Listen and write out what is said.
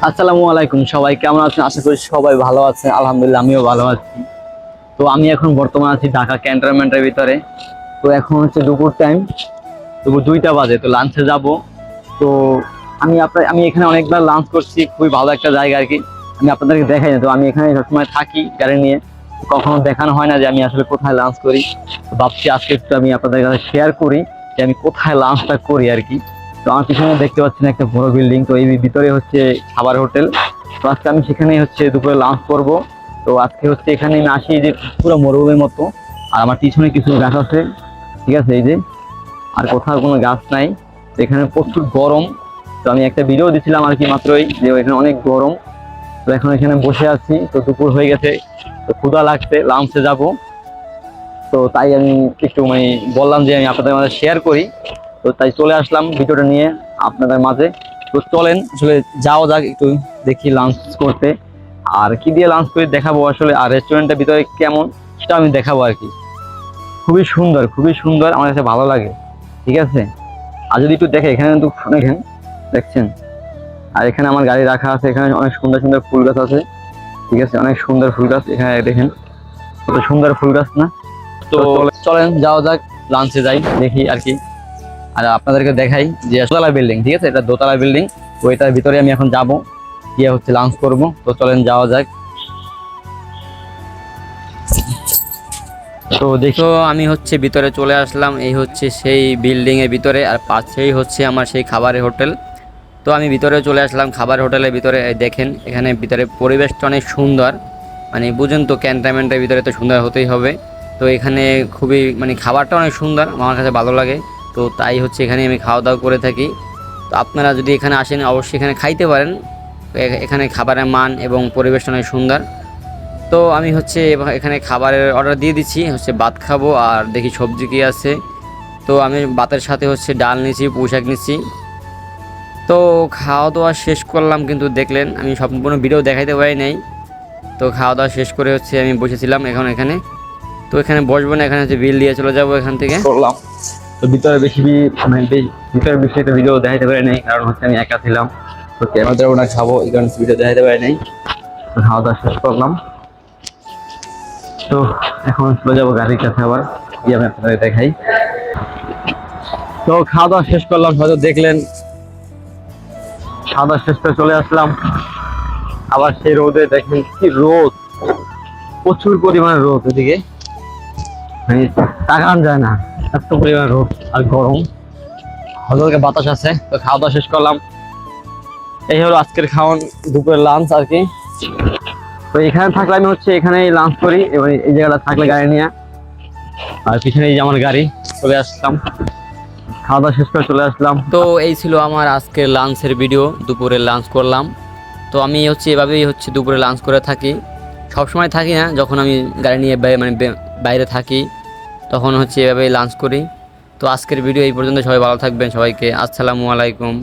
আসসালামু আলাইকুম, সবাই কেমন আছেন? আশা করি সবাই ভালো আছেন। আলহামদুলিল্লাহ, আমিও ভালো আছি। তো আমি এখন বর্তমানে আছি ঢাকা ক্যান্টনমেন্টের ভিতরে। তো এখন হচ্ছে দুপুর টাইম, দুপুর 2টা বাজে। তো লাঞ্চে যাব। তো আমি এখানে অনেকবার লাঞ্চ করছি, খুবই ভালো একটা জায়গা আর কি। আমি আপনাদেরকে দেখাই না, তো আমি এখানে সবসময় থাকি গাড়ি নিয়ে, কখনো দেখানো হয় না যে আমি আসলে কোথায় লাঞ্চ করি। তো ভাবছি আজকে একটু আমি আপনাদের কাছে শেয়ার করি যে আমি কোথায় লাঞ্চটা করি আর কি। তো আমার পিছনে দেখতে পাচ্ছেন একটা বড় বিল্ডিং, তো এই ভিতরে হচ্ছে খাবার হোটেল। তো আজকে আমি সেখানে হচ্ছে দুপুরে লাঞ্চ করব। তো আজকে হচ্ছে এখানে আমি আসি যে পুরো মরুভূমির মতো, আর আমার পিছনে কিছু গাছ আছে, ঠিক আছে, এই যে। আর কোথাও কোনো গাছ নাই। তো এখানে প্রচুর গরম। তো আমি একটা ভিডিও দিছিলাম আর কি মাত্রই, যে এখানে অনেক গরম। তো এখন এখানে বসে আছি, তো দুপুর হয়ে গেছে, তো ক্ষুধা লাগছে, লাঞ্চে যাব। তো তাই আমি একটু বললাম যে আমি আপনাদের মাঝে শেয়ার করি। তো তাই চলে আসলাম ভিডিওটা নিয়ে আপনাদের মাঝে। তো চলেন আসলে যাওয়া যাক, একটু দেখি লাঞ্চ করতে। আর কি দিয়ে লাঞ্চ করে দেখাবো আসলে, আর রেস্টুরেন্টের ভিতরে কেমন সেটা আমি দেখাবো আর কি। খুবই সুন্দর, খুবই সুন্দর, আমার কাছে ভালো লাগে, ঠিক আছে। আর যদি একটু দেখে এখানে কিন্তু দেখেন, দেখছেন। আর এখানে আমার গাড়ি রাখা আছে, এখানে অনেক সুন্দর সুন্দর ফুল গাছ আছে, ঠিক আছে, অনেক সুন্দর ফুল গাছ এখানে দেখেন, কত সুন্দর ফুল গাছ না। তো চলেন যাওয়া যাক, লাঞ্চে যাই দেখি আর কি। আর আপনাদেরকে দেখাই যে দোতলা বিল্ডিং, ঠিক আছে, এটা দোতলা বিল্ডিং। তো এটার ভিতরে আমি এখন যাব, গিয়ে হচ্ছে লাঞ্চ করব। তো চলেন যাওয়া যাক। তো দেখি, তো আমি হচ্ছে ভিতরে চলে আসলাম। এই হচ্ছে সেই বিল্ডিং এর ভিতরে, আর পাশেই হচ্ছে আমার সেই খাবারের হোটেল। তো আমি ভিতরে চলে আসলাম খাবার হোটেলের ভিতরে। এই দেখেন এখানে ভিতরে পরিবেশটা অনেক সুন্দর। বুঝেন তো, ক্যান্টনমেন্টের ভিতরে তো সুন্দর হতেই হবে। তো এখানে খুবই খাবারটা অনেক সুন্দর, আমার কাছে ভালো লাগে। তো তাই হচ্ছে এখানে আমি খাওয়া দাওয়া করে থাকি। তো আপনারা যদি এখানে আসেন অবশ্যই এখানে খাইতে পারেন। এখানে খাবারের মান এবং পরিবেশটা অনেক সুন্দর। তো আমি হচ্ছে এখানে খাবারের অর্ডার দিয়ে দিচ্ছি, হচ্ছে ভাত খাবো, আর দেখি সবজি কী আছে। তো আমি ভাতের সাথে হচ্ছে ডাল নিচ্ছি, পুঁই শাক নিচ্ছি। তো খাওয়া দাওয়া শেষ করলাম, কিন্তু দেখলেন আমি সম্পূর্ণ ভিডিও দেখাইতে পারি নাই। তো খাওয়া দাওয়া শেষ করে হচ্ছে আমি বসেছিলাম এখন এখানে। তো এখানে বসবো না, এখানে হচ্ছে বিল দিয়ে চলে যাবো এখান থেকে। করলাম। তো ভিতরে ভিতরে বেশি একটা ভিডিও দেখাইতে পারি নাই, কারণ হচ্ছে আমি একা ছিলাম। তো ক্যামেরা দেবো না, খাবো, এই কারণে ভিডিও দেখাইতে পারি নাই। তো খাওয়া দাওয়া শেষ করলাম। তো এখন চলে যাবো গাড়ির কাছে, আবার গিয়ে আমি আপনাদের দেখাই। তো খাওয়া দাওয়া শেষ করলাম, হয়তো দেখলেন। খাওয়া দাওয়া শেষ করে চলে আসলাম, আবার সেই রোদে দেখেন কি রোদ, প্রচুর পরিমাণে রোদ এদিকে, তাকান যায় না, এত পরিমাণ রোদ আর গরম। হালকা বাতাস আছে। তো খাওয়া দাওয়া শেষ করলাম, এই হলো আজকের খাওয়ান, দুপুরের লাঞ্চ আর কি। তো এখানে থাকলে আমি হচ্ছে এখানেই লাঞ্চ করি, এবং এই জায়গাটা থাকলে গাড়ি নিয়ে, আর পিছনে এই যে আমার গাড়ি, চলে আসলাম, খাওয়া দাওয়া শেষ করে চলে আসলাম। তো এই ছিল আমার আজকের লাঞ্চের ভিডিও, দুপুরে লাঞ্চ করলাম। তো আমি হচ্ছে এভাবেই হচ্ছে দুপুরে লাঞ্চ করে থাকি। সবসময় থাকি না, যখন আমি গাড়ি নিয়ে বাইরে থাকি তখন হচ্ছে এভাবেই লাঞ্চ করি। তো আজকের ভিডিও এই পর্যন্ত, সবাই ভালো থাকবেন, সবাইকে আসসালামু আলাইকুম।